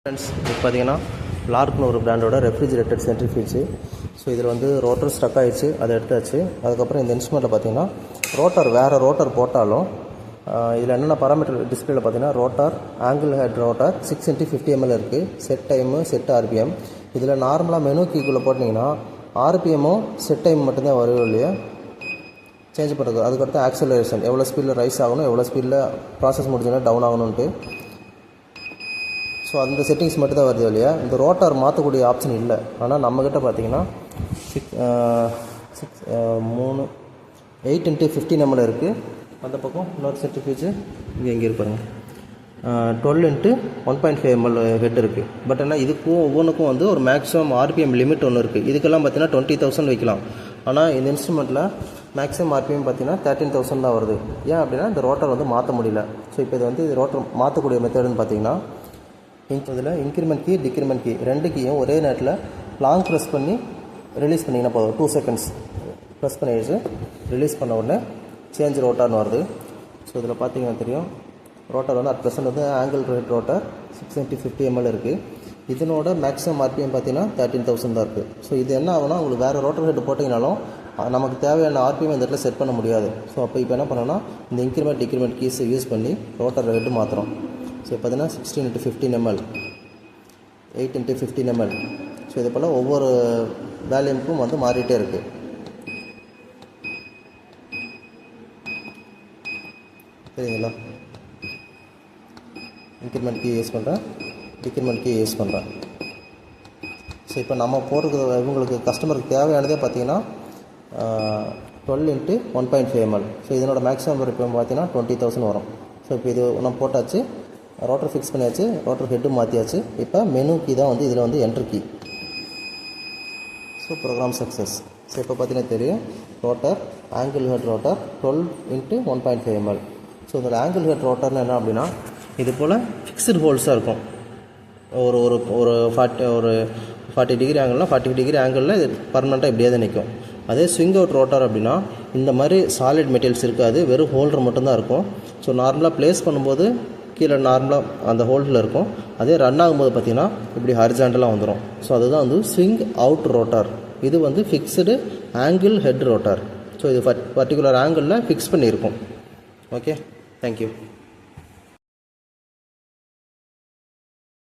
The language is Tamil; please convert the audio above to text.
ஃப்ரெண்ட்ஸ் இப்போ பார்த்தீங்கன்னா லார்க்னு ஒரு பிராண்டோட ரெஃப்ரிஜிரேட்டட் சென்ட்ரிஃபியூஜ். ஸோ இதில் வந்து ரோட்டர் ஸ்டக் ஆகிடுச்சு, அதை எடுத்தாச்சு. அதுக்கப்புறம் இந்த இன்ஸ்ட்ருமெண்ட்டில் பார்த்தீங்கன்னா வேறு ரோட்டர் போட்டாலும் இதில் என்னென்ன பாராமீட்டர் டிஸ்பிளேல பார்த்தீங்கன்னா rotor, angle head rotor 6x50 ml இருக்குது. Set time, set RPM. இதில் நார்மலாக மெனு கீக்குள்ளே போட்டிங்கன்னா ஆர்பிஎம்மும் செட் டைம் மட்டும்தான் வரும் இல்லையா சேஞ்ச் பண்ணுறது. அதுக்கடுத்து ஆக்சலரேஷன், எவ்வளோ ஸ்பீடில் ரைஸ் ஆகணும், எவ்வளோ ஸ்பீடில் ப்ராசஸ் முடிஞ்சோன்னா டவுன் ஆகணுன்ட்டு. ஸோ அந்த செட்டிங்ஸ் மட்டும் தான் வருது இல்லையா. இந்த ரோட்டார் மாற்றக்கூடிய ஆப்ஷன் இல்லை. ஆனால் நம்மக்கிட்ட பார்த்தீங்கன்னா 8x50 ml இருக்குது. அந்த பக்கம் இன்னொரு சென்ட்ரிஃபியூஜ் இங்கே இருப்பாருங்க 12x1.5 ml ஹெட் இருக்குது. பட் ஆனால் இதுக்கும் ஒவ்வொன்றுக்கும் வந்து ஒரு மேக்ஸிமம் ஆர்பிஎம் லிமிட் ஒன்று இருக்குது. இதுக்கெல்லாம் பார்த்தீங்கன்னா 20,000 வைக்கலாம். ஆனால் இந்த இன்ஸ்ட்ருமெண்ட்டில் மேக்ஸிமம் ஆர்பிஎம் பார்த்தீங்கன்னா 13,000 தான் வருது. ஏன் அப்படின்னா இந்த ரோட்டர் வந்து மாற்ற முடியல. ஸோ இப்போ இது வந்து ரோட்டர் மாற்றக்கூடிய மெத்தடுன்னு பார்த்தீங்கன்னா இதில் இன்க்ரிமெண்ட் கீ, டிக்ரிமெண்ட் கீ ரெண்டு கீயும் ஒரே நேரத்தில் லாங் ப்ரெஸ் பண்ணி ரிலீஸ் பண்ணிங்கன்னா போதும். 2 seconds ப்ரெஸ் பண்ணிடுச்சு. ரிலீஸ் பண்ண உடனே சேஞ்ச் ரோட்டார்னு வருது. ஸோ இதில் பார்த்தீங்கன்னா தெரியும், ரோட்டார் வந்து 1% வந்து angle head rotor 6x50 ml இருக்குது. இதனோட மேக்ஸிமம் ஆர்பிஎம் பார்த்தீங்கன்னா 13,000 தான் இருக்குது. ஸோ இது என்ன ஆகுனா, உங்களுக்கு வேறு ரோட்டர் ஹெட் போட்டிங்கனாலும் நமக்கு தேவையான ஆர்பிஎம் இந்த இடத்துல செட் பண்ண முடியாது. ஸோ அப்போ இப்போ என்ன பண்ணோன்னா, இந்த இன்க்ரிமெண்ட் டிக்ரிமெண்ட் கீஸை யூஸ் பண்ணி ரோட்டர் ஹெட்டு மாற்றுறோம். ஸோ பார்த்தீங்கன்னா 16x50 ml, 8x50 ml. So இது போல் ஒவ்வொரு வேல்யூமுக்கும் வந்து மாறிட்டே இருக்குது. சரிங்களா? இன்க்ரிமெண்ட் கீ யூஸ் பண்ணுறேன், டிக்ரிமெண்ட் கீ யூஸ் பண்ணுறேன். ஸோ இப்போ நம்ம போடுறது இவங்களுக்கு கஸ்டமருக்கு தேவையானதே பார்த்தீங்கன்னா 12x1.5 ml. ஸோ இதனோட மேக்ஸிமம் இப்போ பார்த்தீங்கன்னா 20,000 வரும். ஸோ இப்போ இது நம்ம போட்டாச்சு, ரோட்டர் ஃபிக்ஸ் பண்ணியாச்சு, ரோட்டர் ஹெட்டு மாற்றியாச்சு. இப்போ மெனு கீ தான் வந்து இதில் வந்து enter key. So program success. So இப்போ பார்த்தீங்கன்னா தெரியும், rotor angle head rotor 12x1.5 ml. So இந்த ஆங்கிள் ஹெட் ரோட்டர்னு என்ன அப்படின்னா, இது போல் ஃபிக்ஸ்டு ஹோல்ஸாக இருக்கும். ஒரு ஒரு ஒரு 40 டிகிரி ஆங்கிள்னா 40 டிகிரி ஆங்கிளில் இது பர்மனெண்ட்டாக இப்படியே தான் நிற்கும். அதே ஸ்விங் அவுட் ரோட்டார் அப்படின்னா இந்த மாதிரி சாலிட் மெட்டீரியல்ஸ் இருக்காது, வெறும் ஹோல்டர் மட்டும்தான் இருக்கும். ஸோ நார்மலாக ப்ளேஸ் பண்ணும்போது கீழே நார்மலாக அந்த ஹோல்டில் இருக்கும். அதே ரன் ஆகும்போது பார்த்திங்கன்னா இப்படி ஹாரிசாண்டலாக வந்துடும். ஸோ அதுதான் வந்து ஸ்விங் அவுட் ரோட்டார். இது வந்து fixed angle head rotor. So இது பர்டிகுலர் ஆங்கிளில் ஃபிக்ஸ் பண்ணியிருக்கும். Okay, thank you.